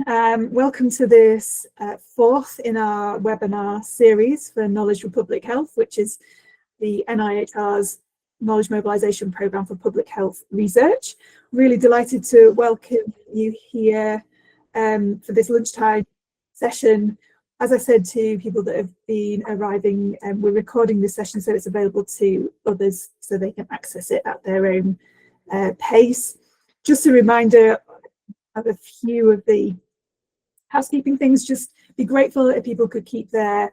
Welcome to this fourth in our webinar series for Knowledge for Public Health, which is the NIHR's Knowledge Mobilisation Programme for Public Health Research. Really delighted to welcome you here for this lunchtime session. As I said to people that have been arriving, we're recording this session so it's available to others so they can access it at their own pace. Just a reminder of a few of the housekeeping things. Just be grateful if people could keep their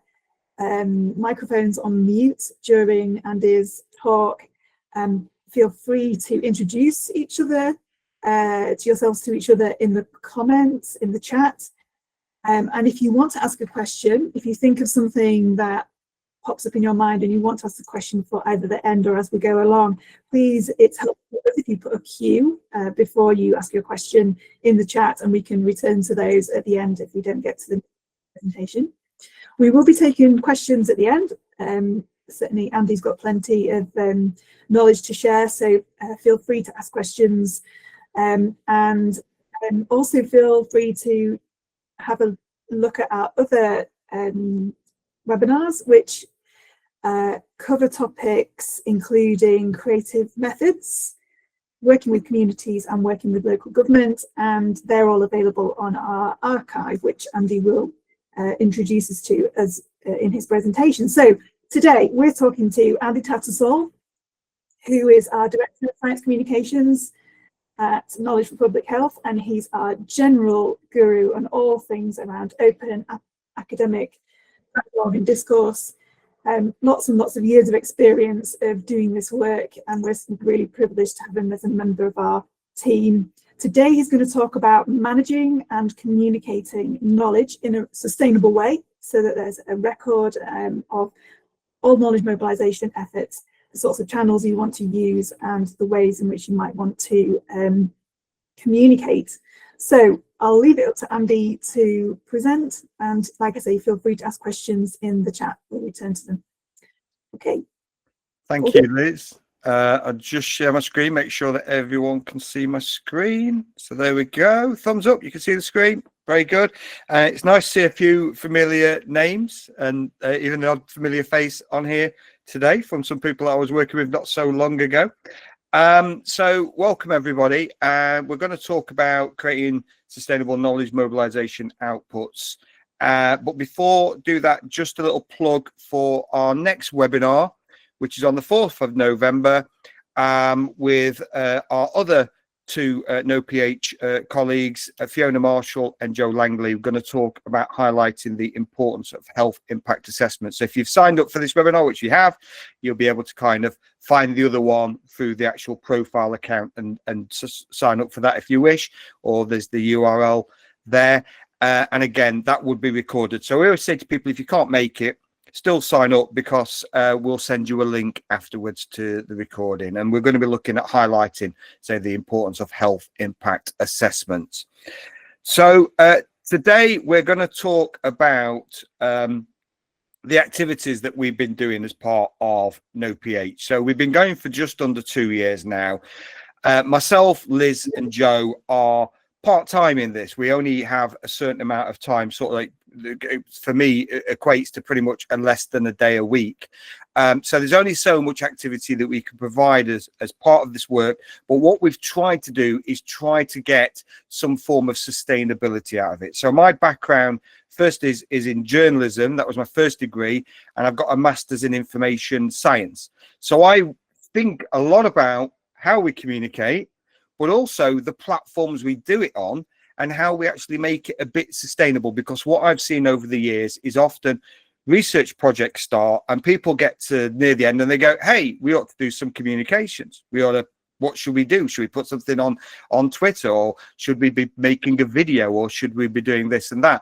microphones on mute during Andy's talk. Feel free to introduce each other, to yourselves to each other in the comments, in the chat. And if you want to ask a question, if you think of something that pops up in your mind and you want to ask the question for either the end or as we go along, please, it's helpful if you put a cue before you ask your question in the chat, and we can return to those at the end if we don't get to the presentation. We will be taking questions at the end. Certainly Andy's got plenty of knowledge to share, so feel free to ask questions, and also feel free to have a look at our other webinars, which cover topics including creative methods, working with communities and working with local government, and they're all available on our archive, which Andy will introduce us to as in his presentation. So today we're talking to Andy Tattersall, who is our Director of Science Communications at Knowledge for Public Health, and he's our general guru on all things around open academic dialogue and discourse. Lots and lots of years of experience of doing this work, and we're really privileged to have him as a member of our team. Today he's going to talk about managing and communicating knowledge in a sustainable way, so that there's a record of all knowledge mobilisation efforts, the sorts of channels you want to use, and the ways in which you might want to communicate. So I'll leave it up to Andy to present, and like I say, feel free to ask questions in the chat. We'll return to them. Okay. Thank you, Liz. I'll just share my screen, make sure that everyone can see my screen. So there we go. Thumbs up, you can see the screen. Very good. It's nice to see a few familiar names and even an odd familiar face on here today from some people I was working with not so long ago. So welcome everybody. We're going to talk about creating sustainable knowledge mobilisation outputs. But before do that, just a little plug for our next webinar, which is on the 4th of November with our other two KNOW-PH colleagues, Fiona Marshall and Joe Langley. We're going to talk about highlighting the importance of health impact assessment. So if you've signed up for this webinar, which you have, you'll be able to kind of find the other one through the actual profile account and sign up for that if you wish, or there's the URL there. And again, that would be recorded. So we always say to people, if you can't make it, still sign up, because we'll send you a link afterwards to the recording, and we're going to be looking at highlighting, say, the importance of health impact assessments. So today we're going to talk about the activities that we've been doing as part of KNOW-PH. So we've been going for just under 2 years now. Myself, Liz and Joe are part-time in this. We only have a certain amount of time, sort of like, for me, it equates to pretty much less than a day a week. So there's only so much activity that we can provide as part of this work. But what we've tried to do is try to get some form of sustainability out of it. So my background first is in journalism. That was my first degree, and I've got a master's in information science. So I think a lot about how we communicate, but also the platforms we do it on, and how we actually make it a bit sustainable. Because what I've seen over the years is often research projects start and people get to near the end and they go, hey, we ought to do some communications. We ought to, what should we do? Should we put something on Twitter, or should we be making a video, or should we be doing this and that?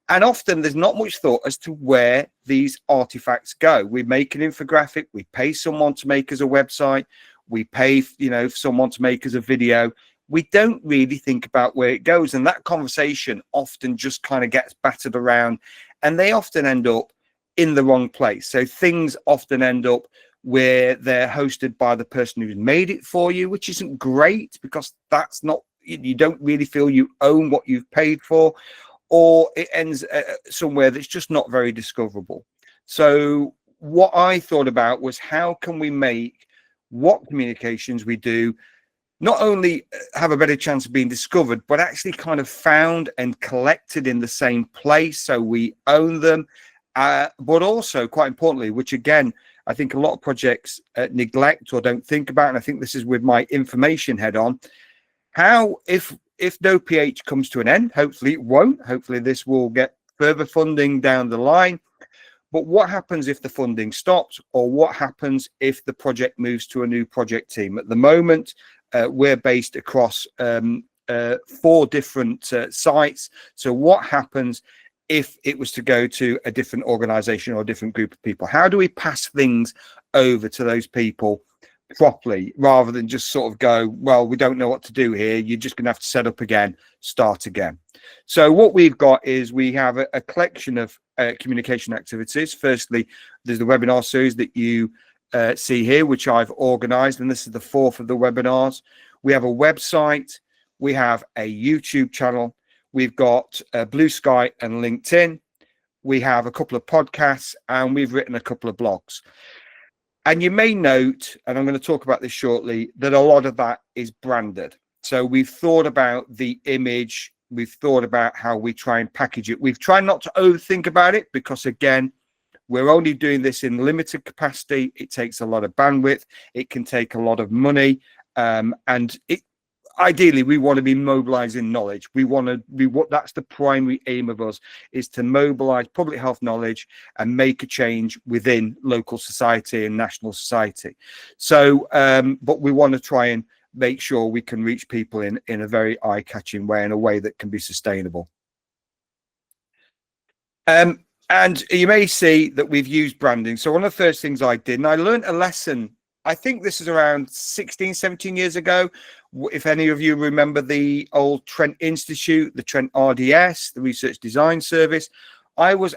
And often there's not much thought as to where these artifacts go. We make an infographic, we pay someone to make us a website, we pay, someone to make us a video. We don't really think about where it goes, and that conversation often just kind of gets battered around, and they often end up in the wrong place. So things often end up where they're hosted by the person who's made it for you, which isn't great, because that's not you don't really feel you own what you've paid for, or it ends somewhere that's just not very discoverable. So what I thought about was, how can we make what communications we do not only have a better chance of being discovered, but actually kind of found and collected in the same place, so we own them. But also, quite importantly, which again, I think a lot of projects neglect or don't think about, and I think this is with my information head on, how if KNOW-PH comes to an end, hopefully it won't, hopefully this will get further funding down the line, but what happens if the funding stops, or what happens if the project moves to a new project team? At the moment, we're based across 4 different sites. So what happens if it was to go to a different organization or a different group of people? How do we pass things over to those people properly, rather than just sort of go, well, we don't know what to do here, you're just gonna have to set up again, start again? So what we've got is we have a collection of communication activities. Firstly, there's the webinar series that you see here, which I've organized, and this is the 4th of the webinars. We have a website, we have a YouTube channel, we've got Blue Sky and LinkedIn, we have a couple of podcasts, and we've written a couple of blogs. And you may note, and I'm going to talk about this shortly, that a lot of that is branded. So we've thought about the image, we've thought about how we try and package it. We've tried not to overthink about it, because again, we're only doing this in limited capacity. It takes a lot of bandwidth. It can take a lot of money. And ideally, we want to be mobilizing knowledge. We want to be that's the primary aim of us, is to mobilize public health knowledge and make a change within local society and national society. So, but we want to try and make sure we can reach people in a very eye-catching way, in a way that can be sustainable. And you may see that we've used branding. So one of the first things I did, and I learned a lesson, I think this is around 16, 17 years ago. If any of you remember the old Trent Institute, the Trent RDS, the Research Design Service, I was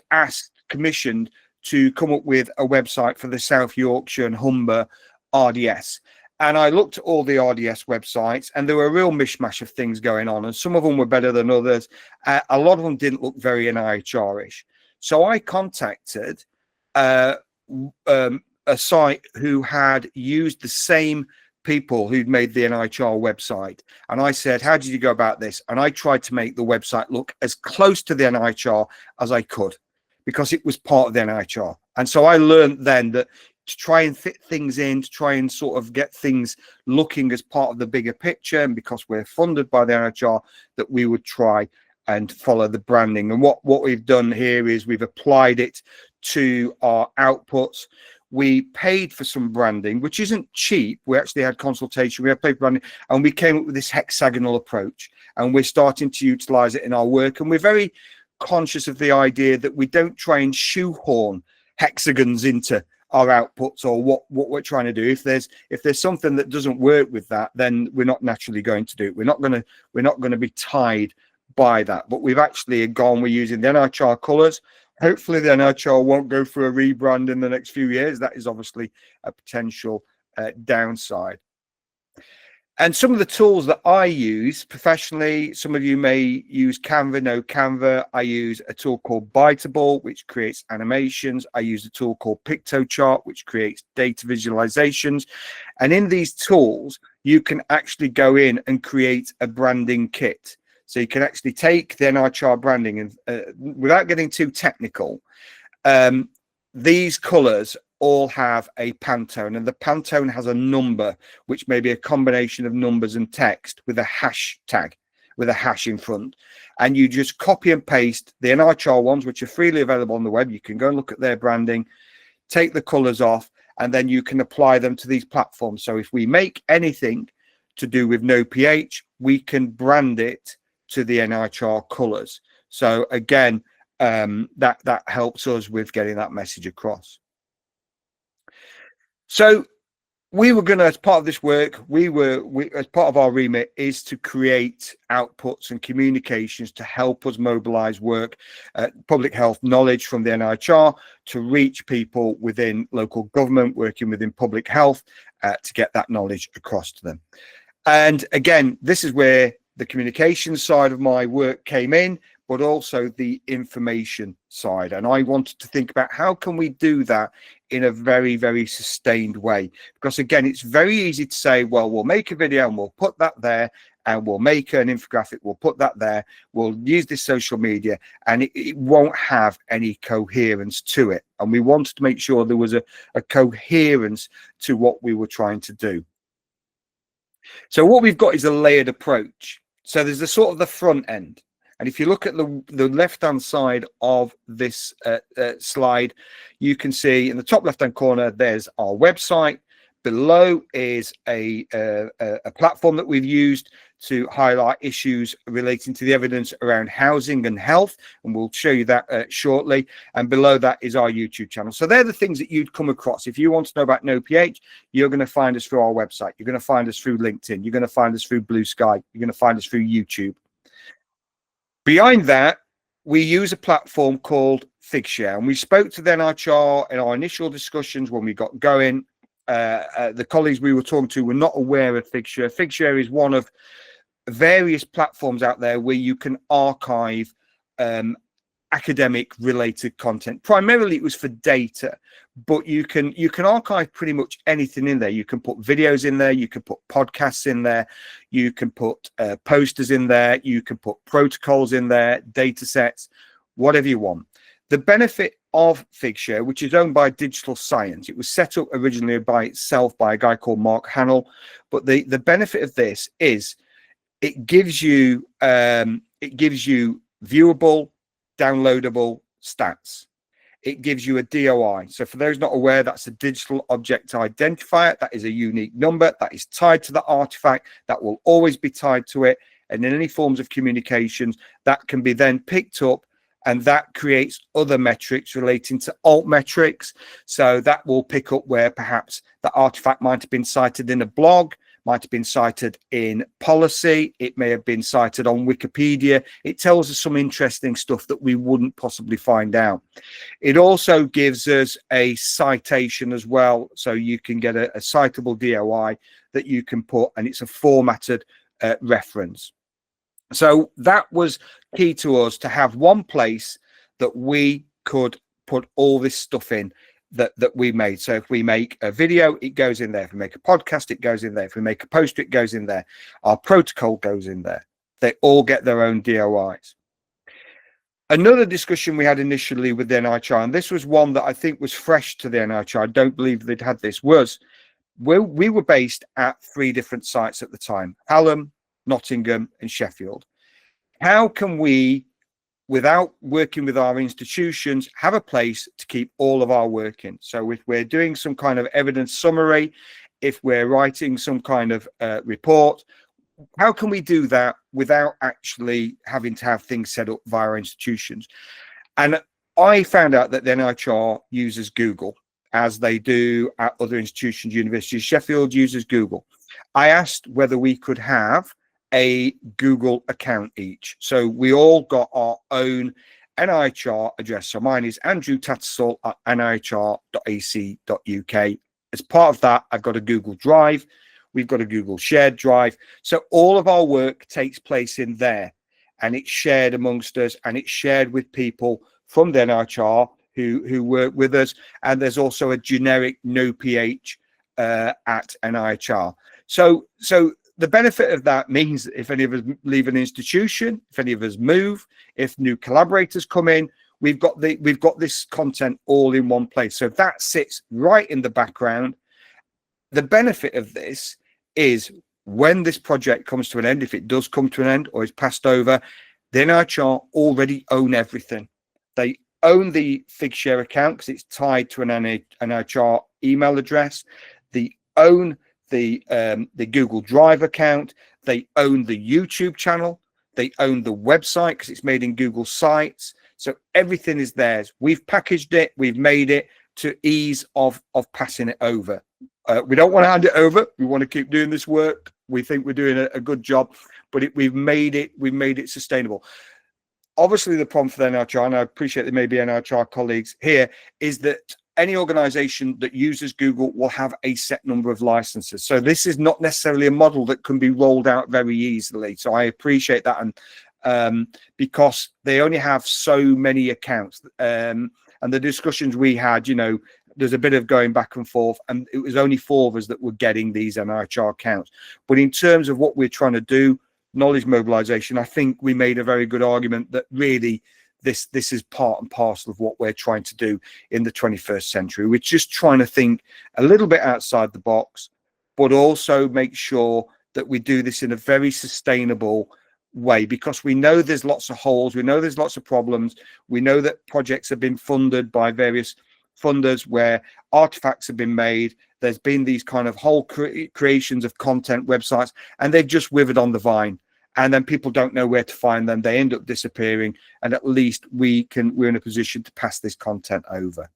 commissioned to come up with a website for the South Yorkshire and Humber RDS. And I looked at all the RDS websites, and there were a real mishmash of things going on, and some of them were better than others. A lot of them didn't look very NIHR-ish. So I contacted a site who had used the same people who'd made the NIHR website. And I said, how did you go about this? And I tried to make the website look as close to the NIHR as I could, because it was part of the NIHR. And so I learned then that to try and fit things in, to try and sort of get things looking as part of the bigger picture, and because we're funded by the NIHR, that we would try and follow the branding. And what we've done here is we've applied it to our outputs. We paid for some branding, which isn't cheap. We actually had consultation, we had paid branding, and we came up with this hexagonal approach, and we're starting to utilize it in our work. And we're very conscious of the idea that we don't try and shoehorn hexagons into our outputs or what we're trying to do. If there's something that doesn't work with that, then we're not naturally going to do it. We're not going to be tied by that. But we've actually we're using the NIHR colors. Hopefully the NIHR won't go for a rebrand in the next few years. That is obviously a potential downside. And some of the tools that I use professionally, some of you may use Canva, know Canva. I use a tool called Biteable, which creates animations. I use a tool called PictoChart, which creates data visualizations. And in these tools, you can actually go in and create a branding kit. So you can actually take the NIHR branding and without getting too technical, these colors all have a Pantone, and the Pantone has a number, which may be a combination of numbers and text with a hashtag, with a hash in front. And you just copy and paste the NIHR ones, which are freely available on the web. You can go and look at their branding, take the colors off, and then you can apply them to these platforms. So if we make anything to do with KNOW-PH, we can brand it to the NIHR colors. So again, that helps us with getting that message across. So we were going to, as part of this work, as part of our remit is to create outputs and communications to help us mobilize work, public health knowledge from the NIHR to reach people within local government, working within public health, to get that knowledge across to them. And again, this is where the communication side of my work came in, but also the information side. And I wanted to think about how can we do that in a very, very sustained way? Because again, it's very easy to say, well, we'll make a video and we'll put that there, and we'll make an infographic, we'll put that there, we'll use this social media, and it won't have any coherence to it. And we wanted to make sure there was a coherence to what we were trying to do. So what we've got is a layered approach. So there's the sort of the front end. And if you look at the left-hand side of this slide, you can see in the top left-hand corner, there's our website. Below is a platform that we've used to highlight issues relating to the evidence around housing and health. And we'll show you that shortly. And below that is our YouTube channel. So they're the things that you'd come across. If you want to know about KNOW-PH, you're going to find us through our website. You're going to find us through LinkedIn. You're going to find us through Blue Sky. You're going to find us through YouTube. Behind that, we use a platform called Figshare, and we spoke to the NIHR in our initial discussions when we got going. The colleagues we were talking to were not aware of Figshare. Figshare is one of various platforms out there where you can archive academic related content. Primarily it was for data, but you can archive pretty much anything in there. You can put videos in there, you can put podcasts in there, you can put posters in there, you can put protocols in there, data sets, whatever you want. The benefit of Figshare, which is owned by Digital Science, it was set up originally by itself by a guy called Mark Hannell, but the benefit of this is it gives you viewable, downloadable stats. It gives you a DOI. So for those not aware, that's a digital object identifier. That is a unique number that is tied to the artifact, that will always be tied to it. And in any forms of communications, that can be then picked up, and that creates other metrics relating to alt metrics. So that will pick up where perhaps the artifact might have been cited in a blog, might have been cited in policy, it may have been cited on Wikipedia. It tells us some interesting stuff that we wouldn't possibly find out. It also gives us a citation as well, so you can get a citable DOI that you can put, and it's a formatted reference. So that was key to us, to have one place that we could put all this stuff in that we made. So if we make a video, it goes in there. If we make a podcast, it goes in there. If we make a poster, it goes in there. Our protocol goes in there. They all get their own DOIs. Another discussion we had initially with the NIHR, and this was one that I think was fresh to the NIHR, I don't believe they'd had this, was we were based at 3 different sites at the time: Hallam, Nottingham and Sheffield. How can we, without working with our institutions, have a place to keep all of our work in? So if we're doing some kind of evidence summary, if we're writing some kind of report, how can we do that without actually having to have things set up via our institutions? And I found out that the NIHR uses Google, as they do at other institutions. University of Sheffield uses Google. I asked whether we could have a Google account each. So we all got our own NIHR address. So mine is andrewtattersall@nihr.ac.uk. As part of that, I've got a Google Drive. We've got a Google Shared Drive. So all of our work takes place in there, and it's shared amongst us, and it's shared with people from the NIHR who work with us. And there's also a generic KNOW-PH at NIHR. So the benefit of that means that if any of us leave an institution, if any of us move, if new collaborators come in, we've got this content all in one place. So that sits right in the background. The benefit of this is when this project comes to an end, if it does come to an end or is passed over, the NIHR already own everything. They own the Figshare account because it's tied to an NIHR email address. They own the Google Drive account. They own the YouTube channel. They own the website because it's made in Google Sites. So everything is theirs. We've packaged it. We've made it to ease of passing it over. We don't want to hand it over. We want to keep doing this work. We think we're doing a good job, but we've made it sustainable. Obviously, the problem for the NIHR, and I appreciate there may be NIHR colleagues here, is that any organization that uses Google will have a set number of licenses. So this is not necessarily a model that can be rolled out very easily. So I appreciate that. And because they only have so many accounts, and the discussions we had, you know, there's a bit of going back and forth, and it was only 4 of us that were getting these NIHR accounts. But in terms of what we're trying to do, knowledge mobilization, I think we made a very good argument that really this is part and parcel of what we're trying to do in the 21st century. We're just trying to think a little bit outside the box, but also make sure that we do this in a very sustainable way, because we know there's lots of holes, we know there's lots of problems, we know that projects have been funded by various funders where artifacts have been made, there's been these kind of whole creations of content websites, and they've just withered on the vine, and then people don't know where to find them, they end up disappearing, and at least we're in a position to pass this content over.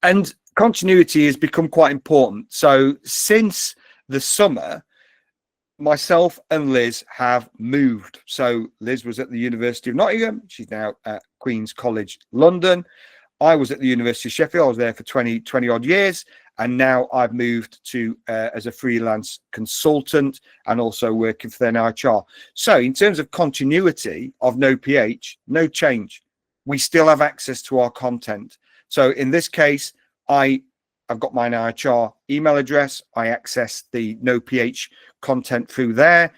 And continuity has become quite important. So since the summer, myself and Liz have moved. So Liz was at the University of Nottingham, she's now at Queen's College London. I was at the University of Sheffield, I was there for 20 odd years, and now I've moved to as a freelance consultant and also working for the NIHR. So in terms of continuity of KNOW-PH, no change. We still have access to our content. So in this case, I've got my NIHR email address, I access the KNOW-PH content through there.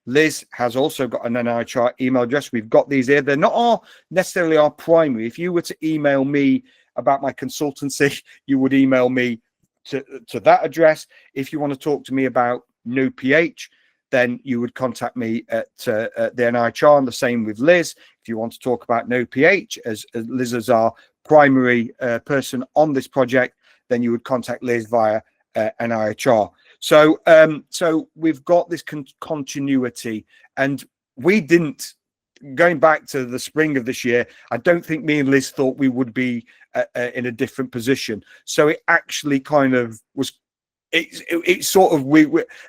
Liz has also got an NIHR email address. We've got these here. They're not necessarily our primary. If you were to email me about my consultancy, you would email me to that address. If you want to talk to me about KNOW-PH, then you would contact me at the NIHR, and the same with Liz. If you want to talk about KNOW-PH, as Liz is our primary person on this project, then you would contact Liz via NIHR. So so we've got this continuity, and we didn't, going back to the spring of this year, I don't think me and Liz thought we would be in a different position. So it actually kind of was, it sort of,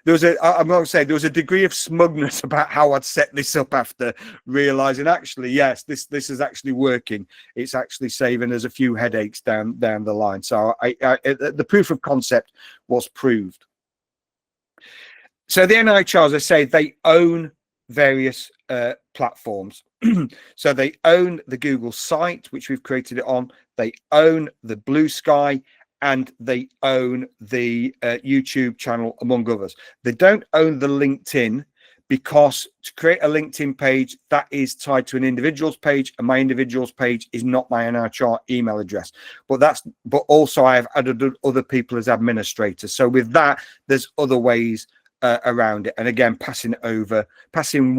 there was I'm going to say there was a degree of smugness about how I'd set this up after realizing, actually, yes, this is actually working. It's actually saving us a few headaches down the line. So the proof of concept was proved. So the NIHR, as I say, they own various platforms. So they own the Google site, which we've created it on. They own the Blue Sky, and they own the YouTube channel, among others. They don't own the LinkedIn, because to create a LinkedIn page, that is tied to an individual's page, and my individual's page is not my NIHR email address. But also I have added other people as administrators. So with that, there's other ways around it. And again, transferring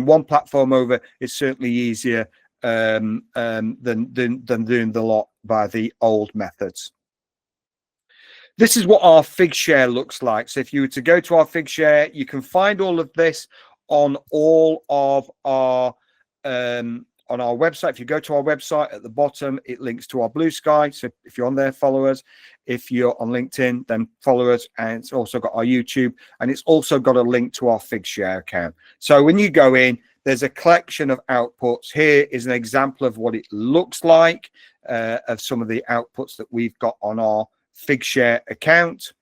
one platform over is certainly easier than doing the lot by the old methods. This is what our Figshare looks like. So if you were to go to our Figshare, you can find all of this on all of our on our website. If you go to our website, at the bottom it links to our Blue Sky. So if you're on there, follow us. If you're on LinkedIn, then follow us. And it's also got our YouTube, and it's also got a link to our Figshare account. So when you go in, there's a collection of outputs. Here is an example of what it looks like, of some of the outputs that we've got on our Figshare account.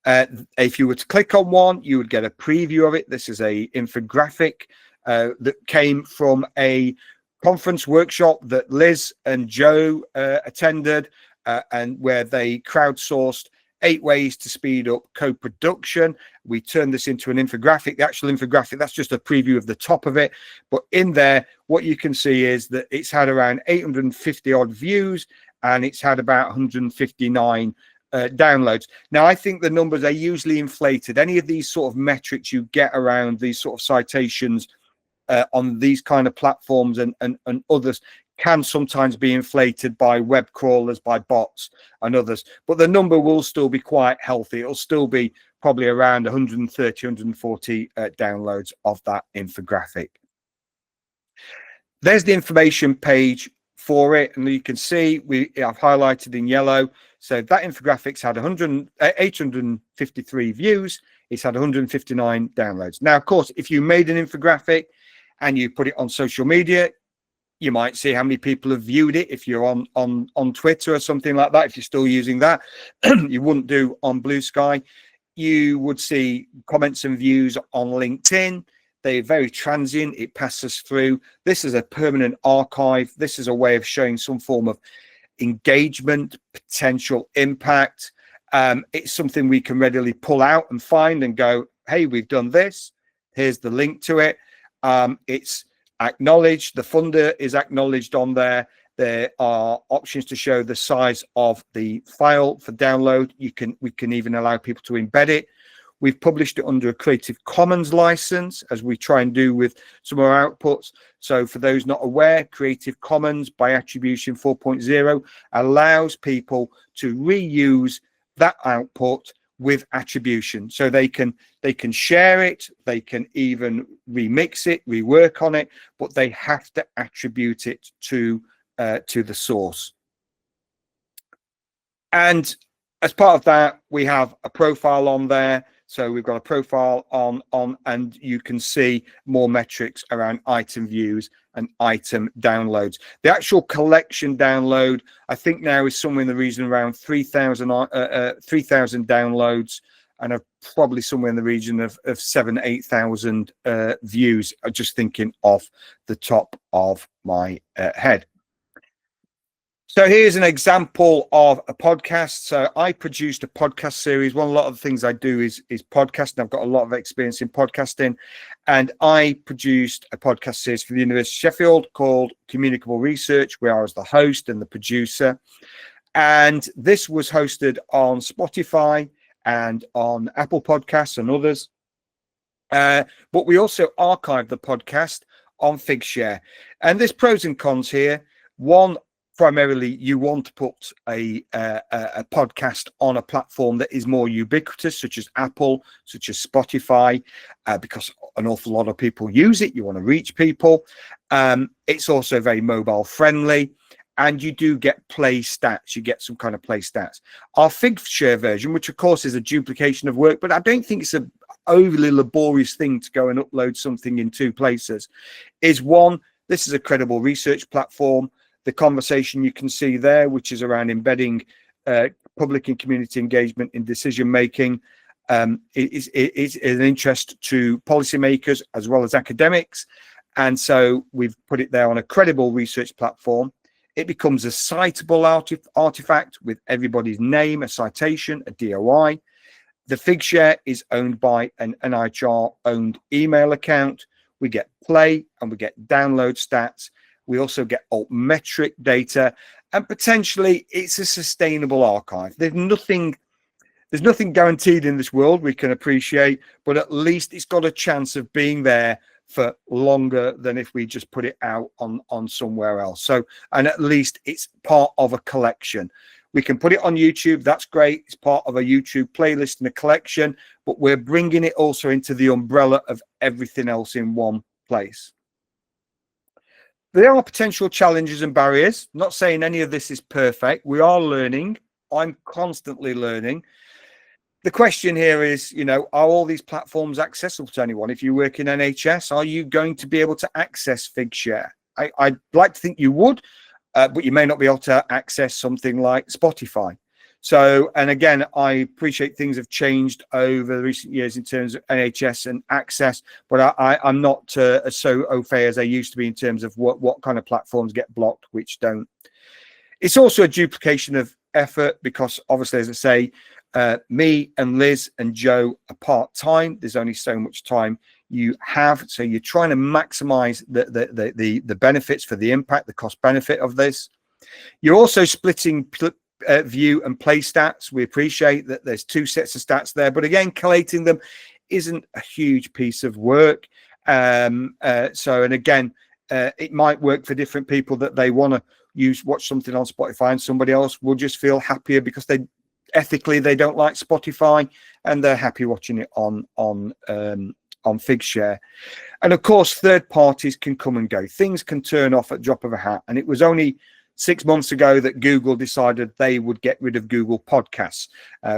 If you were to click on one, you would get a preview of it. This is a infographic that came from a conference workshop that Liz and Joe attended, and where they crowdsourced 8 ways to speed up co-production. We turned this into an infographic. The actual infographic, that's just a preview of the top of it. But in there, what you can see is that it's had around 850 odd views, and it's had about 159 downloads. Now, I think the numbers are usually inflated. Any of these sort of metrics you get around these sort of citations on these kind of platforms and others can sometimes be inflated by web crawlers, by bots and others, but the number will still be quite healthy. It'll still be probably around 130, 140 downloads of that infographic. There's the information page for it, and you can see I've highlighted in yellow. So that infographic's had 853 views. It's had 159 downloads. Now, of course, if you made an infographic and you put it on social media, You might see how many people have viewed it if you're on Twitter or something like that. If you're still using that, you wouldn't do on Blue Sky. You would see comments and views on LinkedIn. They're very transient. It passes through. This is a permanent archive. This is a way of showing some form of engagement, potential impact. It's something we can readily pull out and find and go, hey, we've done this. Here's the link to it. It's acknowledged. The funder is acknowledged on there. There are options to show the size of the file for download. We can even allow people to embed it. We've published it under a Creative Commons license, as we try and do with some of our outputs. So for those not aware, Creative Commons by Attribution 4.0 allows people to reuse that output with attribution. So they can share it, they can even remix it, rework on it, but they have to attribute it to the source. And as part of that, we have a profile on there. So we've got a profile on, and you can see more metrics around item views and item downloads. The actual collection download, I think now is somewhere in the region around 3,000 downloads, and probably somewhere in the region of 7,000 to 8,000 views. Just thinking off the top of my head. So here's an example of a podcast. So I produced a podcast series. A lot of the things I do is podcasting. I've got a lot of experience in podcasting, and I produced a podcast series for the University of Sheffield called Communicable Research, where I was the host and the producer. And this was hosted on Spotify and on Apple Podcasts and others. But we also archived the podcast on Figshare. And there's pros and cons here. One, primarily, you want to put a podcast on a platform that is more ubiquitous, such as Apple, such as Spotify, because an awful lot of people use it. You want to reach people. It's also very mobile friendly, and you do get play stats. You get some kind of play stats. Our Figshare version, which of course is a duplication of work, but I don't think it's an overly laborious thing to go and upload something in two places, is one, this is a credible research platform. The conversation you can see there, which is around embedding public and community engagement in decision making, is an interest to policymakers as well as academics. And so we've put it there on a credible research platform. It becomes a citable artifact with everybody's name, a citation, a DOI. The Figshare is owned by an NIHR-owned email account. We get play and we get download stats. We also get altmetric data, and potentially it's a sustainable archive. There's nothing guaranteed in this world, we can appreciate, but at least it's got a chance of being there for longer than if we just put it out on somewhere else. So, and at least it's part of a collection. We can put it on YouTube. That's great. It's part of a YouTube playlist and a collection, but we're bringing it also into the umbrella of everything else in one place. There are potential challenges and barriers. Not saying any of this is perfect. We are learning. I'm constantly learning. The question here is, are all these platforms accessible to anyone? If you work in NHS, are you going to be able to access Figshare? I'd like to think you would, but you may not be able to access something like Spotify. So, and again, I appreciate things have changed over the recent years in terms of NHS and access, but I'm not so au fait as I used to be in terms of what kind of platforms get blocked, which don't. It's also a duplication of effort because obviously, as I say, me and Liz and Joe are part-time. There's only so much time you have. So you're trying to maximize the benefits for the impact, the cost benefit of this. You're also splitting view and play stats. We appreciate that there's two sets of stats there, but again, collating them isn't a huge piece of work. And again, it might work for different people that they want to watch something on Spotify, and somebody else will just feel happier because they don't like Spotify and they're happy watching it on Figshare. And of course, third parties can come and go. Things can turn off at the drop of a hat. And it was only 6 months ago that Google decided they would get rid of Google Podcasts,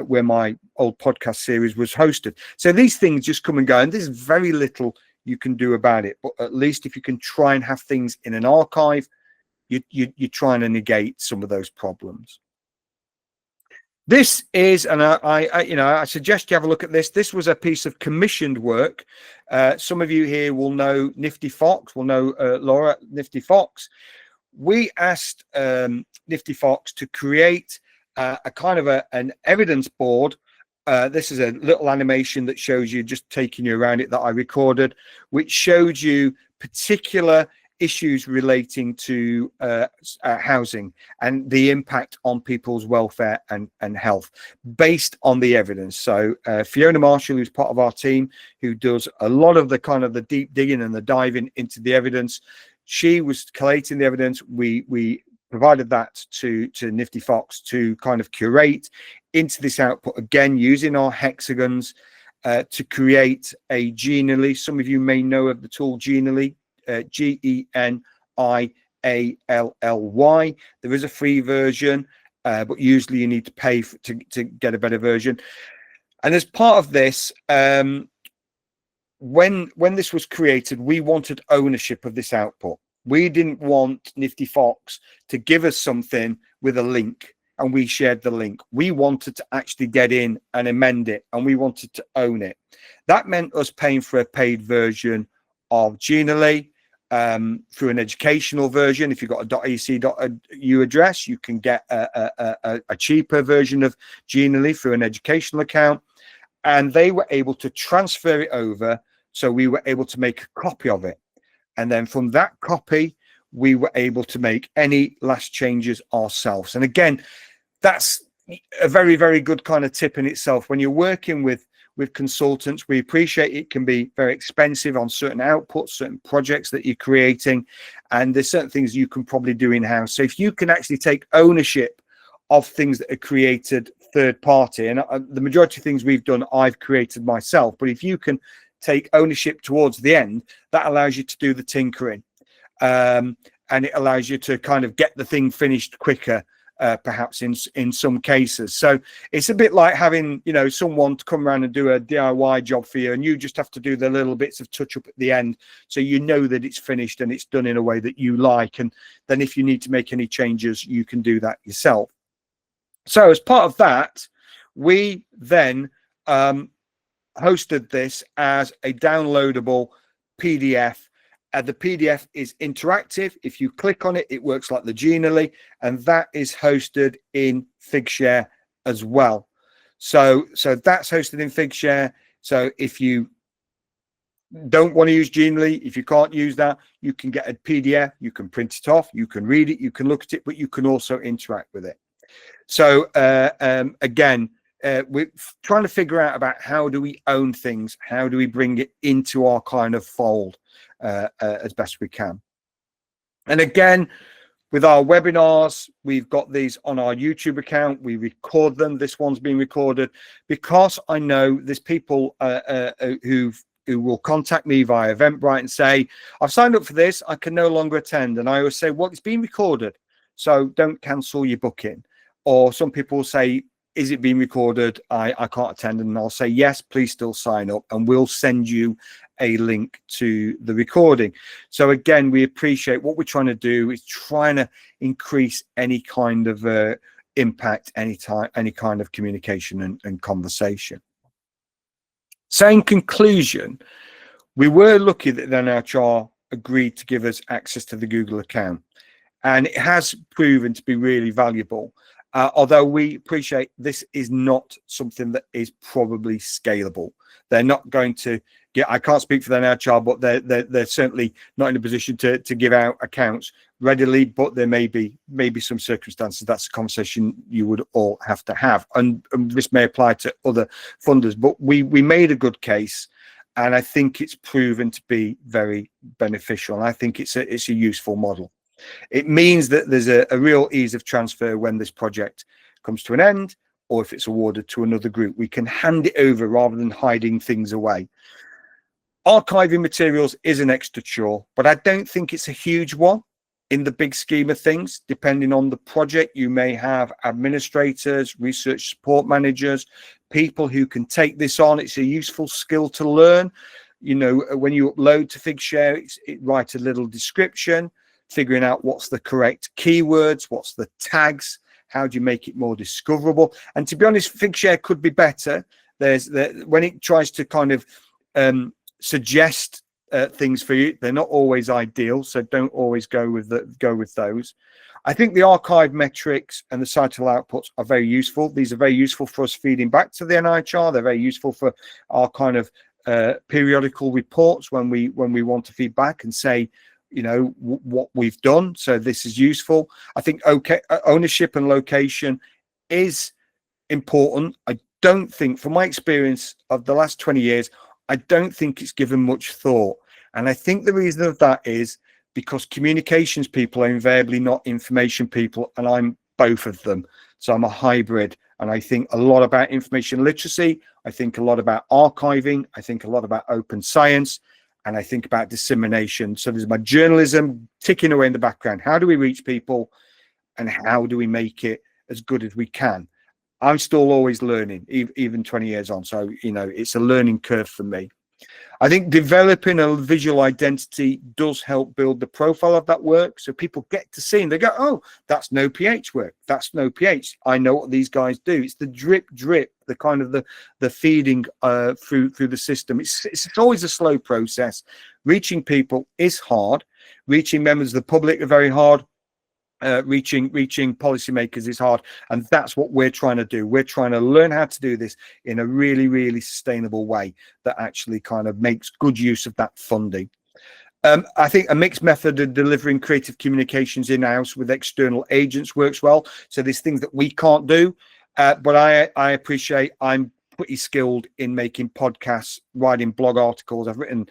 where my old podcast series was hosted. So these things just come and go, and there's very little you can do about it. But at least if you can try and have things in an archive, you're trying to negate some of those problems. This is, and I suggest you have a look at this. This was a piece of commissioned work. Some of you here will know Nifty Fox, will know Laura Nifty Fox. We asked Nifty Fox to create a kind of an evidence board. This is a little animation that shows you, just taking you around it, that I recorded, which showed you particular issues relating to housing and the impact on people's welfare and health based on the evidence. So Fiona Marshall, who's part of our team, who does a lot of the kind of the deep digging and the diving into the evidence, she was collating the evidence. We provided that to Nifty Fox to kind of curate into this output, again using our hexagons to create a Genially. Some of you may know of the tool Genially. Genilly. There is a free version, but usually you need to pay to get a better version. And as part of this, when this was created, we wanted ownership of this output. We didn't want Nifty Fox to give us something with a link and we shared the link. We wanted to actually get in and amend it, and we wanted to own it. That meant us paying for a paid version of Genially. Through an educational version. If you've got a .ec.u address, you can get a cheaper version of Genially through an educational account, and they were able to transfer it over, so we were able to make a copy of it, and then from that copy we were able to make any last changes ourselves. And again, that's a very, very good kind of tip in itself. When you're working with consultants, we appreciate it can be very expensive on certain outputs, certain projects that you're creating, and there's certain things you can probably do in-house. So if you can actually take ownership of things that are created third party, and the majority of things we've done I've created myself, but if you can take ownership towards the end, that allows you to do the tinkering, and it allows you to kind of get the thing finished quicker, perhaps in some cases. So it's a bit like having, you know, someone to come around and do a DIY job for you, and you just have to do the little bits of touch up at the end, so you know that it's finished and it's done in a way that you like, and then if you need to make any changes, you can do that yourself. So as part of that, we then hosted this as a downloadable PDF. The PDF is interactive. If you click on it, it works like the Genially, and that is hosted in Figshare as well. So that's hosted in Figshare. So if you don't want to use Genially, if you can't use that, you can get a PDF, you can print it off, you can read it, you can look at it, but you can also interact with it. So again, we're trying to figure out about how do we own things, how do we bring it into our kind of fold as best we can. And again, with our webinars, we've got these on our YouTube account. We record them. This one's being recorded because I know there's people who will contact me via Eventbrite and say, I've signed up for this, I can no longer attend. And I always say, well, it's being recorded, so don't cancel your booking. Or some people will say, is it being recorded? I can't attend. And I'll say, yes, please still sign up, and we'll send you a link to the recording. So again, we appreciate what we're trying to do is trying to increase any kind of impact, any kind of communication and conversation. So in conclusion, we were lucky that NIHR agreed to give us access to the Google account, and it has proven to be really valuable. Although we appreciate this is not something that is probably scalable. They're not going to get, I can't speak for the NIHR, but they're certainly not in a position to give out accounts readily, but there may be some circumstances. That's a conversation you would all have to have. And this may apply to other funders, but we made a good case, and I think it's proven to be very beneficial. And I think it's a useful model. It means that there's a real ease of transfer when this project comes to an end, or if it's awarded to another group. We can hand it over rather than hiding things away. Archiving materials is an extra chore, but I don't think it's a huge one in the big scheme of things. Depending on the project, you may have administrators, research support managers, people who can take this on. It's a useful skill to learn. you know, when you upload to Figshare, it write a little description, figuring out what's the correct keywords, what's the tags, how do you make it more discoverable. And to be honest, Figshare could be better. When it tries to kind of suggest things for you, they're not always ideal, so don't always go with those. I think the archive metrics and the cital outputs are very useful. These are very useful for us feeding back to the NIHR. They're very useful for our kind of periodical reports when we want to feed back and say, you know, what we've done. So this is useful. I think ownership and location is important. I don't think, from my experience of the last 20 years, I don't think it's given much thought. And I think the reason of that is because communications people are invariably not information people, and I'm both of them. So I'm a hybrid, and I think a lot about information literacy. I think a lot about archiving. I think a lot about open science, and I think about dissemination. So there's my journalism ticking away in the background. How do we reach people, and how do we make it as good as we can? I'm still always learning, even 20 years on. So, you know, it's a learning curve for me. I think developing a visual identity does help build the profile of that work. So people get to see and they go, oh, that's KNOW-PH work. That's KNOW-PH. I know what these guys do. It's the drip, the kind of the feeding through the system. It's always a slow process. Reaching people is hard. Reaching members of the public are very hard. Reaching policymakers is hard, and that's what we're trying to do. We're trying to learn how to do this in a really sustainable way that actually kind of makes good use of that funding. I think a mixed method of delivering creative communications in-house with external agents works well. So there's things that we can't do, but I appreciate I'm pretty skilled in making podcasts, writing blog articles. I've written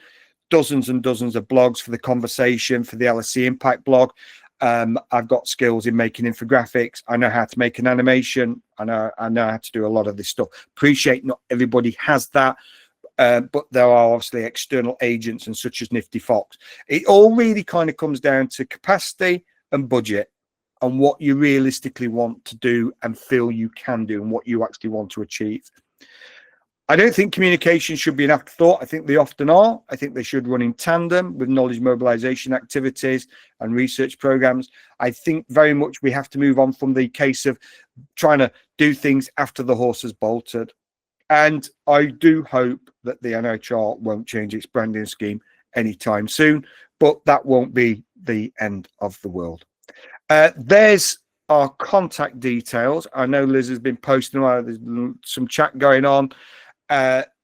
dozens and dozens of blogs for The Conversation, for the LSE Impact blog. I've got skills in making infographics. I know how to make an animation. I know how to do a lot of this stuff. Appreciate not everybody has that, but there are obviously external agents and such as Nifty Fox. It all really kind of comes down to capacity and budget and what you realistically want to do and feel you can do and what you actually want to achieve. I don't think communication should be an afterthought. I think they often are. I think they should run in tandem with knowledge mobilization activities and research programs. I think very much we have to move on from the case of trying to do things after the horse has bolted. And I do hope that the NIHR won't change its branding scheme anytime soon, but that won't be the end of the world. There's our contact details. I know Liz has been posting about, there's some chat going on.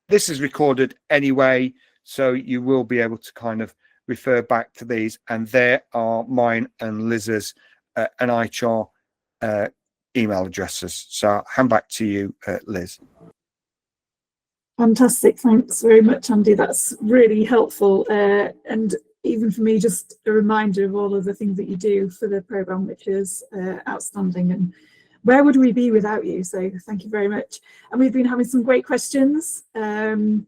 This is recorded anyway, so you will be able to kind of refer back to these, and there are mine and Liz's NIHR email addresses. So I'll hand back to you, Liz. Fantastic, thanks very much, Andy. That's really helpful, and even for me, just a reminder of all of the things that you do for the programme, which is outstanding. And where would we be without you? So thank you very much. And we've been having some great questions in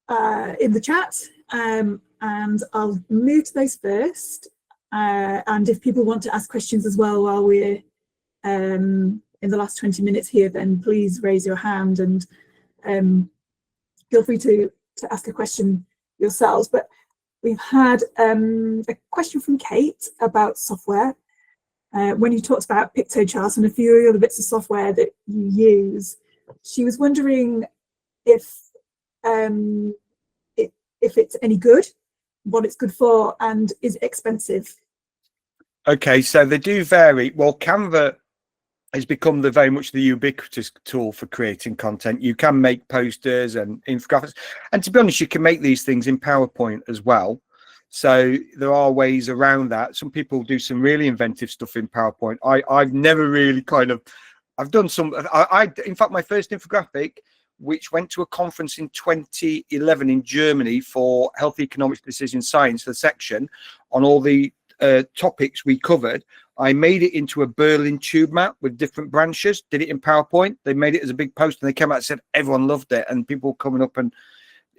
the chat, and I'll move to those first. And if people want to ask questions as well while we're in the last 20 minutes here, then please raise your hand and feel free to ask a question yourselves. But we've had a question from Kate about software. When you talked about PictoChart and a few other bits of software that you use, she was wondering if it's any good, what it's good for, and is it expensive? Okay, so they do vary. Well, Canva has become very much the ubiquitous tool for creating content. You can make posters and infographics, and to be honest, you can make these things in PowerPoint as well. So there are ways around that. Some people do some really inventive stuff in PowerPoint. I've never really I've done some. In fact, my first infographic, which went to a conference in 2011 in Germany for health economics decision science, the section on all the topics we covered, I made it into a Berlin tube map with different branches, did it in PowerPoint. They made it as a big post and they came out and said everyone loved it, and people coming up, and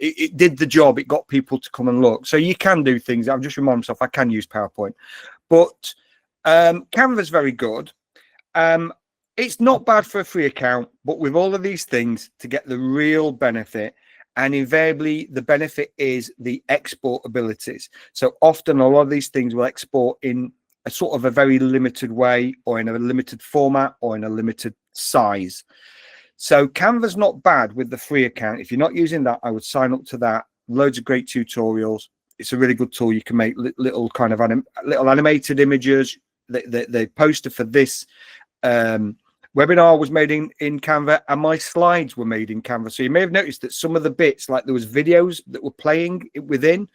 it did the job. It got people to come and look. So you can do things. I've just reminded myself I can use PowerPoint, but Canva's very good. It's not bad for a free account, but with all of these things, to get the real benefit And invariably, the benefit is the export abilities. So often a lot of these things will export in a sort of a very limited way, or in a limited format, or in a limited size. So Canva's not bad with the free account. If you're not using that, I would sign up to that. Loads of great tutorials. It's a really good tool. You can make little kind of little animated images. The poster for this webinar was made in Canva, and my slides were made in Canva. So you may have noticed that some of the bits, like there was videos that were playing within.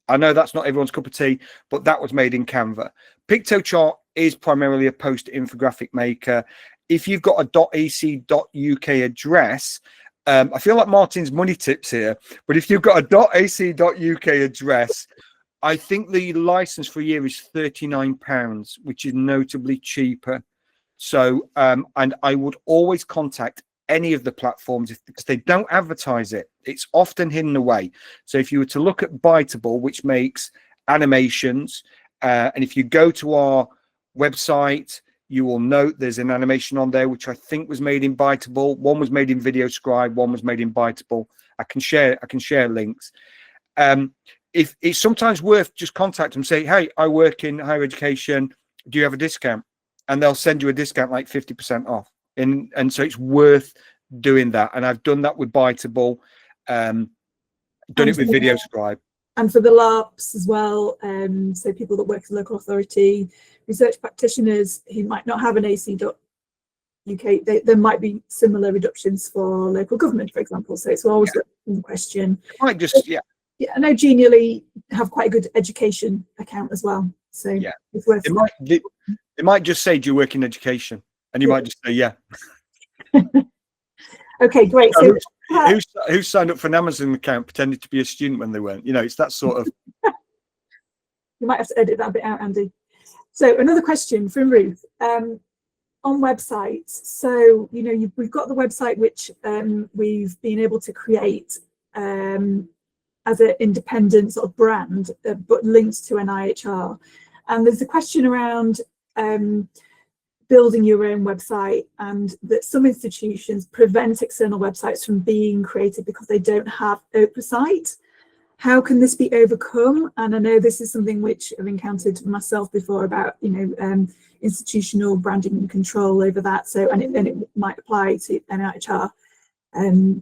I know that's not everyone's cup of tea, but that was made in Canva. Pictochart is primarily a poster infographic maker. If you've got a .ac.uk address, I feel like Martin's money tips here, but if you've got a .ac.uk address, I think the license for a year is £39, which is notably cheaper. So, and I would always contact any of the platforms because they don't advertise it. It's often hidden away. So if you were to look at Biteable, which makes animations, and if you go to our website, you will note there's an animation on there, which I think was made in Biteable. One was made in VideoScribe, one was made in Biteable. I can share links. If it's sometimes worth just contact them, say, hey, I work in higher education. Do you have a discount? And they'll send you a discount like 50% off. And so it's worth doing that. And I've done that with Biteable, done it with VideoScribe. And for the LARPs as well, so people that work for local authority, research practitioners who might not have an AC.UK, there might be similar reductions for local government, for example. So it's always the question. It might just, yeah. Yeah, I know Genially have quite a good education account as well. So yeah, it's worth it might just say, do you work in education? And you might just say, yeah. Okay, great. So who signed up for an Amazon account pretended to be a student when they weren't? You know, it's that sort of. You might have to edit that bit out, Andy. So another question from Ruth on websites. So, you know, we've got the website which we've been able to create as an independent sort of brand, but linked to NIHR. And there's a question around building your own website, and that some institutions prevent external websites from being created because they don't have oversight. How can this be overcome? And I know this is something which I've encountered myself before about, you know, institutional branding and control over that. So, and it might apply to NIHR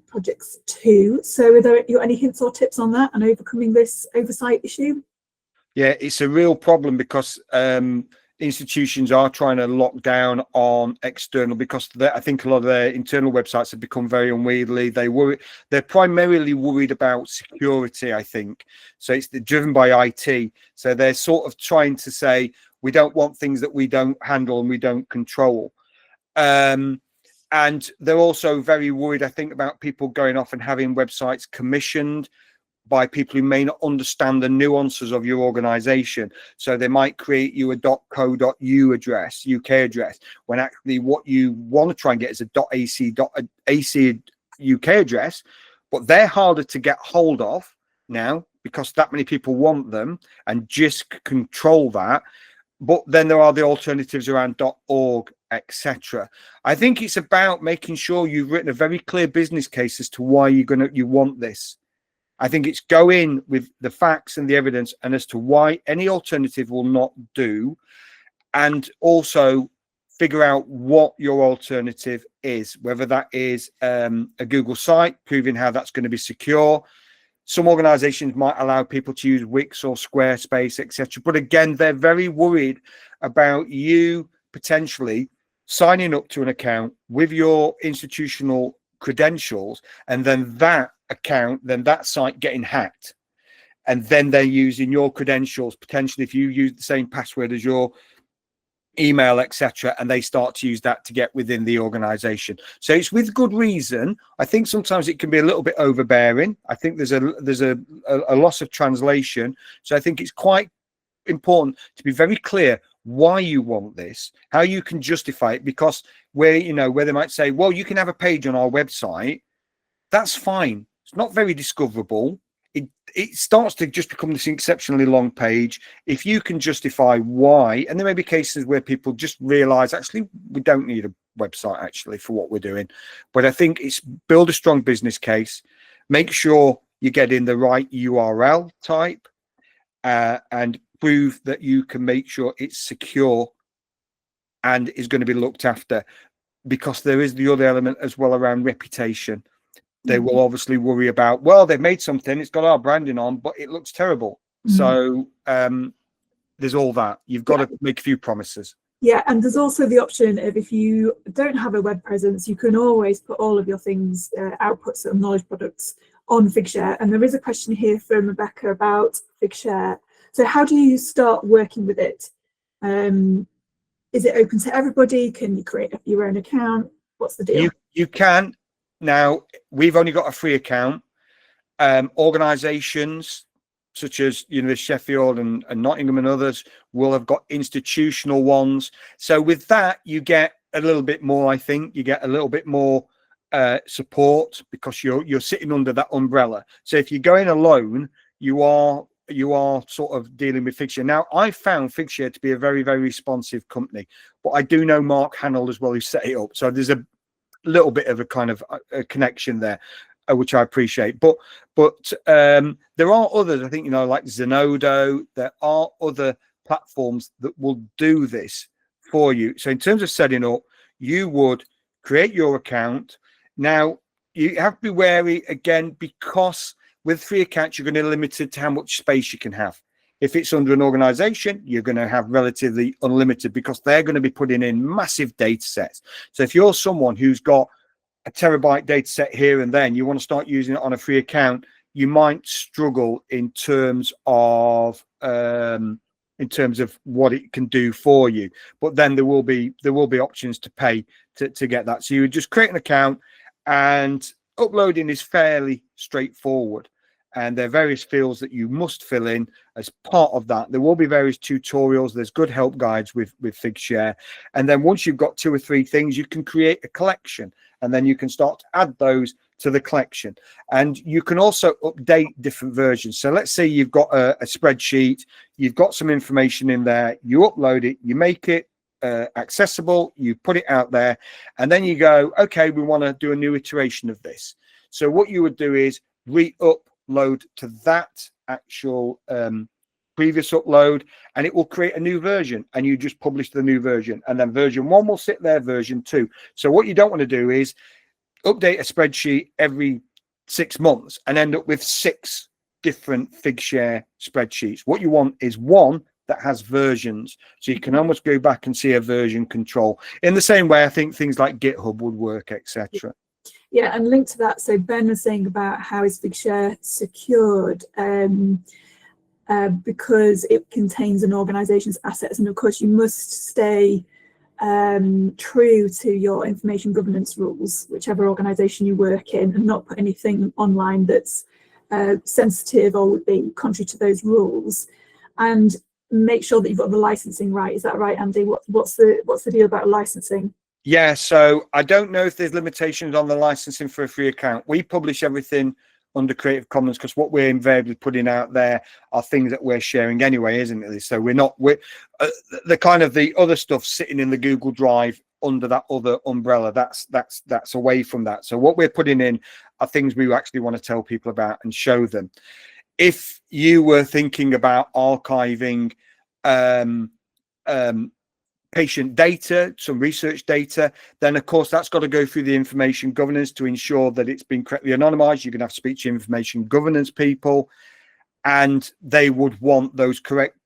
projects too. So are there any hints or tips on that and overcoming this oversight issue? Yeah, it's a real problem because institutions are trying to lock down on external, because I think a lot of their internal websites have become very unwieldy. They're primarily worried about security, I think. So it's driven by IT. So they're sort of trying to say, we don't want things that we don't handle and we don't control. And they're also very worried, I think, about people going off and having websites commissioned by people who may not understand the nuances of your organization. So they might create you a .co.uk address, when actually what you want to try and get is a .ac UK address, but they're harder to get hold of now because that many people want them, and JISC control that. But then there are the alternatives around .org, etc. I think it's about making sure you've written a very clear business case as to why you want this. I think it's go in with the facts and the evidence, and as to why any alternative will not do, and also figure out what your alternative is, whether that is a Google site, proving how that's going to be secure. Some organizations might allow people to use Wix or Squarespace, etc. But again, they're very worried about you potentially signing up to an account with your institutional credentials, and then that site getting hacked, and then they're using your credentials potentially, if you use the same password as your email, etc., and they start to use that to get within the organization. So it's with good reason. I think sometimes it can be a little bit overbearing. I think there's a loss of translation. So I think it's quite important to be very clear why you want this, how you can justify it, because where they might say, well, you can have a page on our website. That's fine. It's not very discoverable. It starts to just become this exceptionally long page. If you can justify why, and there may be cases where people just realize, actually, we don't need a website actually for what we're doing. But I think it's build a strong business case, Make sure you get in the right URL type, and prove that you can make sure it's secure and is going to be looked after, because there is the other element as well around reputation. They will obviously worry about, well, they've made something, it's got our branding on, but it looks terrible. So there's all that. You've got to make a few promises. Yeah, and there's also the option of, if you don't have a web presence, you can always put all of your things, outputs of knowledge products, on Figshare. And there is a question here from Rebecca about Figshare. So how do you start working with it? Is it open to everybody? Can you create your own account? What's the deal? You can. Now, we've only got a free account. Organisations such as Sheffield and Nottingham and others will have got institutional ones. So with that, you get a little bit more, I think. You get a little bit more support, because you're sitting under that umbrella. So if you're going alone, you are sort of dealing with Figshare. Now, I found Figshare to be a very, very responsive company, but I do know Mark Hanold as well, who set it up. So there's a little bit of a kind of a connection there, which I appreciate. But there are others, I think, like Zenodo. There are other platforms that will do this for you. So in terms of setting up, you would create your account. Now, you have to be wary again, because with free accounts, you're going to be limited to how much space you can have. If it's under an organization, you're going to have relatively unlimited, because they're going to be putting in massive data sets. So if you're someone who's got a terabyte data set here and then you want to start using it on a free account, you might struggle in terms of what it can do for you. But then there will be options to pay to get that. So you would just create an account, and uploading is fairly straightforward. And there are various fields that you must fill in as part of that. There will be various tutorials. There's good help guides with Figshare. And then once you've got 2 or 3 things, you can create a collection, and then you can start to add those to the collection. And you can also update different versions. So let's say you've got a spreadsheet, you've got some information in there, you upload it, you make it accessible, you put it out there, and then you go, okay, we want to do a new iteration of this. So what you would do is re-upload to that actual previous upload, and it will create a new version, and you just publish the new version, and then version 1 will sit there, version 2. So what you don't want to do is update a spreadsheet every 6 months and end up with 6 different Figshare spreadsheets. What you want is one that has versions, so you can almost go back and see a version control. In the same way, I think things like GitHub would work, etc. Yeah, and linked to that, so Ben was saying about how is Figshare secured, because it contains an organization's assets, and of course you must stay true to your information governance rules, whichever organization you work in, and not put anything online that's sensitive or would be contrary to those rules. And make sure that you've got the licensing right. Is that right, Andy? What's the deal about licensing? Yeah, so I don't know if there's limitations on the licensing for a free account. We publish everything under Creative Commons, because what we're invariably putting out there are things that we're sharing anyway, isn't it? So we're the kind of the other stuff sitting in the Google Drive under that other umbrella, that's away from that. So what we're putting in are things we actually want to tell people about and show them. If you were thinking about archiving patient data, some research data, then of course that's got to go through the information governance to ensure that it's been correctly anonymized. You're going to have to speak to information governance people, and they would want those correct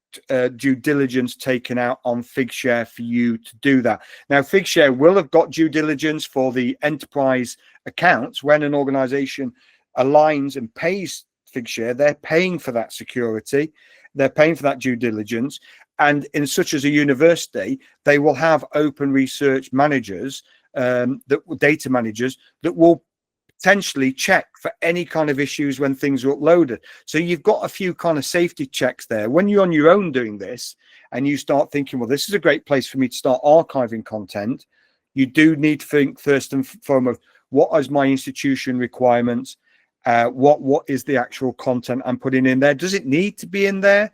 due diligence taken out on Figshare for you to do that. Now, Figshare will have got due diligence for the enterprise accounts. When an organization aligns and pays Figshare, they're paying for that security, they're paying for that due diligence. And in such as a university, they will have open research managers, data managers, that will potentially check for any kind of issues when things are uploaded. So you've got a few kind of safety checks there. When you're on your own doing this and you start thinking, well, this is a great place for me to start archiving content, you do need to think first and foremost, what is my institution requirements? What is the actual content I'm putting in there? Does it need to be in there?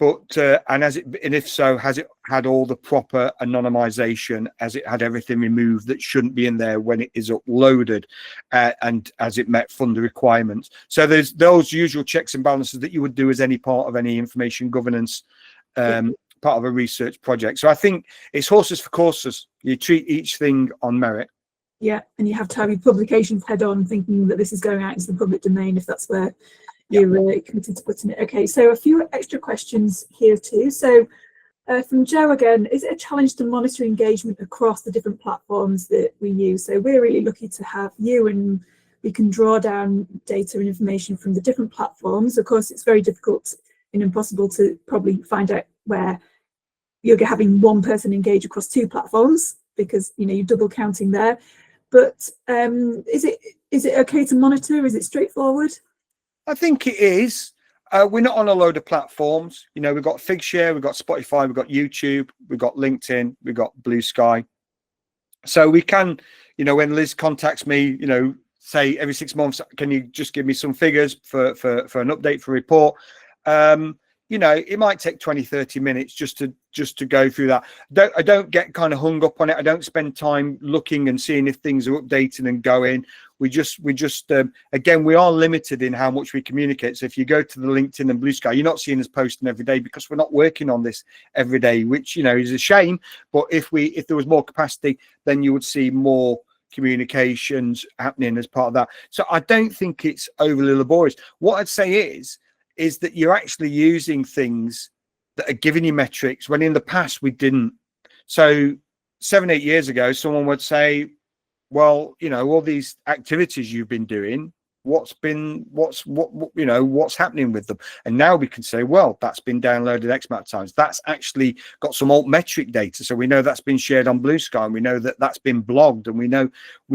But and if so, has it had all the proper anonymization? Has it had everything removed that shouldn't be in there when it is uploaded? And has it met funder requirements? So there's those usual checks and balances that you would do as any part of any information governance part of a research project. So I think it's horses for courses. You treat each thing on merit. Yeah, and you have to have your publications head on, thinking that this is going out into the public domain if that's where you're committed to putting it. Okay, so a few extra questions here too. So from Joe again, is it a challenge to monitor engagement across the different platforms that we use? So we're really lucky to have you, and we can draw down data and information from the different platforms. Of course, it's very difficult and impossible to probably find out where you're having one person engage across two platforms, because you're double counting there. But is it okay to monitor? Is it straightforward? I think it is. We're not on a load of platforms. We've got Figshare, we've got Spotify, we've got YouTube, we've got LinkedIn, we've got Blue Sky. So we can, when Liz contacts me, say every 6 months, can you just give me some figures for an update for a report? It might take 20-30 minutes just to go through that. I don't get kind of hung up on it. I don't spend time looking and seeing if things are updated and going. We just again, we are limited in how much we communicate. So if you go to the LinkedIn and Blue Sky, you're not seeing us posting every day, because we're not working on this every day, which is a shame. But if there was more capacity, then you would see more communications happening as part of that. So I don't think it's overly laborious. What I'd say is that you're actually using things that are giving you metrics when in the past we didn't. So 7-8 years ago, someone would say, well, all these activities you've been doing, what's happening with them? And now we can say, well, that's been downloaded X amount of times. That's actually got some alt metric data. So we know that's been shared on Blue Sky, and we know that that's been blogged, and we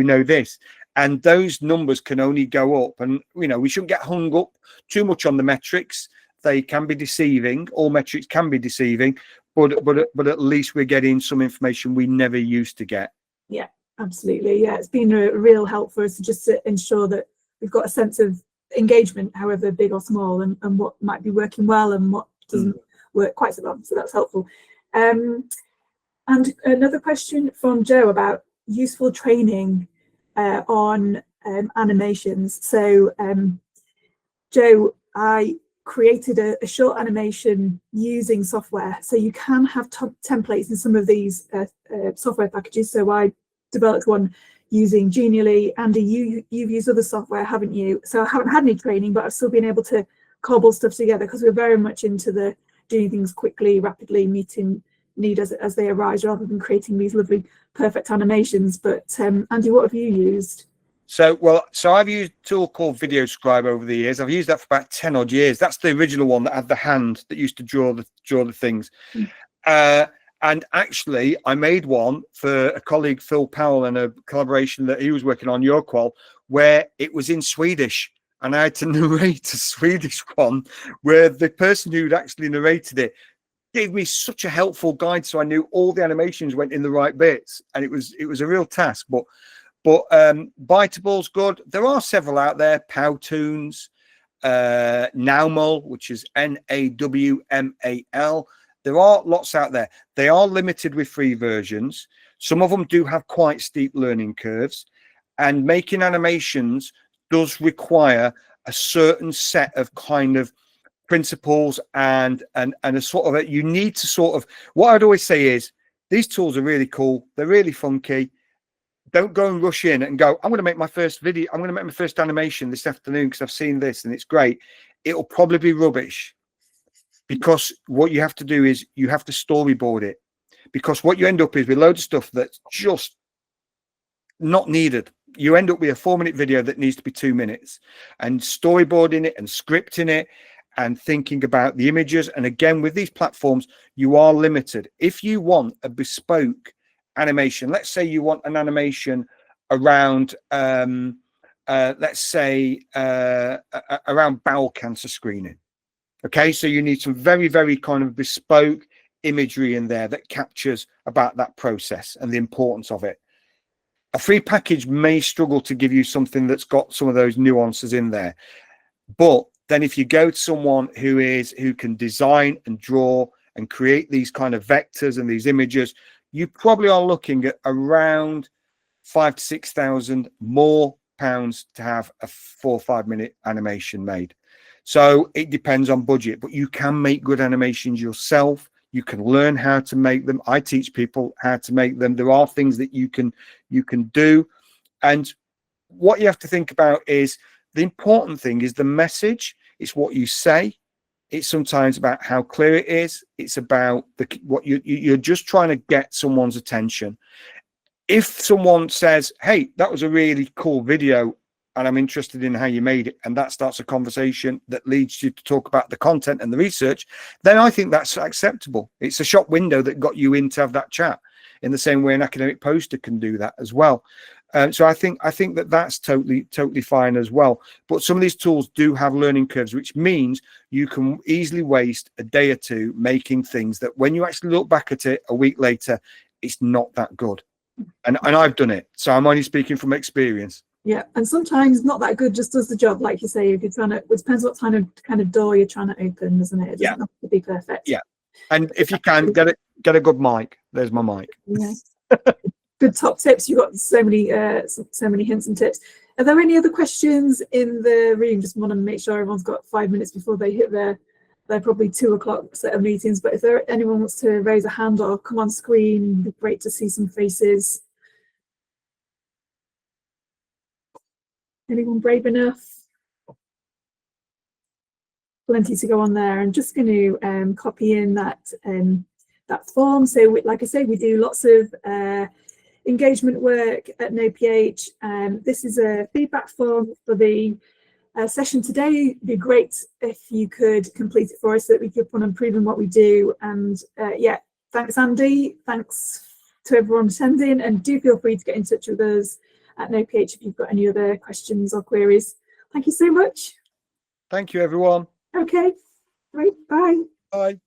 know this. And those numbers can only go up. And, we shouldn't get hung up too much on the metrics. They can be deceiving. All metrics can be deceiving, but at least we're getting some information we never used to get. Yeah, absolutely. Yeah, it's been a real help for us to ensure that we've got a sense of engagement, however big or small, and what might be working well and what doesn't work quite so well. So that's helpful. And another question from Joe about useful training on animations. So Joe, I created a short animation using software. So you can have templates in some of these software packages. So I developed one using Genially. Andy, you've used other software, haven't you? So I haven't had any training, but I've still been able to cobble stuff together, because we're very much into the doing things quickly, rapidly, meeting need as they arise, rather than creating these lovely perfect animations. But Andy, what have you used? So I've used a tool called VideoScribe over the years. I've used that for about 10 odd years. That's the original one that had the hand that used to draw the things. And actually, I made one for a colleague, Phil Powell, and a collaboration that he was working on, your qual, where it was in Swedish. And I had to narrate a Swedish one, where the person who'd actually narrated it gave me such a helpful guide, so I knew all the animations went in the right bits. And it was a real task. But Bitable's good. There are several out there. Powtoons, Nawmal, which is Nawmal. There are lots out there. They are limited with free versions. Some of them do have quite steep learning curves, and making animations does require a certain set of kind of principles and a sort of you need to sort of, what I'd always say is, these tools are really cool. They're really funky. Don't go and rush in and go, I'm going to make my first video. I'm going to make my first animation this afternoon because I've seen this and it's great. It'll probably be rubbish, because what you have to do is you have to storyboard it, because what you end up is with loads of stuff that's just not needed. You end up with a 4-minute video that needs to be 2 minutes, and storyboarding it and scripting it and thinking about the images. And again, with these platforms, you are limited. If you want a bespoke animation, let's say you want an animation around let's say around bowel cancer screening. Okay, so you need some very, very kind of bespoke imagery in there that captures about that process and the importance of it. A free package may struggle to give you something that's got some of those nuances in there, but then if you go to someone who can design and draw and create these kind of vectors and these images, you probably are looking at around 5,000 to 6,000 more pounds to have a 4 or 5 minute animation made. So it depends on budget, but you can make good animations yourself. You can learn how to make them. I teach people how to make them. There are things that you can do. And what you have to think about is the important thing is the message. It's what you say. It's sometimes about how clear it is. It's about what you're just trying to get someone's attention. If someone says, hey, that was a really cool video and I'm interested in how you made it, and that starts a conversation that leads you to talk about the content and the research, then I think that's acceptable. It's a shop window that got you in to have that chat, in the same way an academic poster can do that as well. So I think that that's totally fine as well. But some of these tools do have learning curves, which means you can easily waste a day or two making things that when you actually look back at it a week later, it's not that good. And I've done it, so I'm only speaking from experience. Yeah, and sometimes not that good just does the job, like you say. If you're trying to, it depends what kind of door you're trying to open, doesn't it? It doesn't have to be perfect. Yeah, and if you can get a good mic. There's my mic. Yeah. Good top tips. You've got so many hints and tips. Are there any other questions in the room? Just want to make sure everyone's got 5 minutes before they hit their probably 2 o'clock set of meetings. But if anyone wants to raise a hand or come on screen, it'd be great to see some faces. Anyone brave enough? Plenty to go on there. I'm just going to copy in that form. So like I say, we do lots of engagement work at KNOW-PH. This is a feedback form for the session today. It'd be great if you could complete it for us so that we keep on improving what we do. And yeah, thanks Andy, thanks to everyone attending, and do feel free to get in touch with us at KNOW-PH if you've got any other questions or queries. Thank you so much. Thank you, everyone. Okay, great, bye. Bye.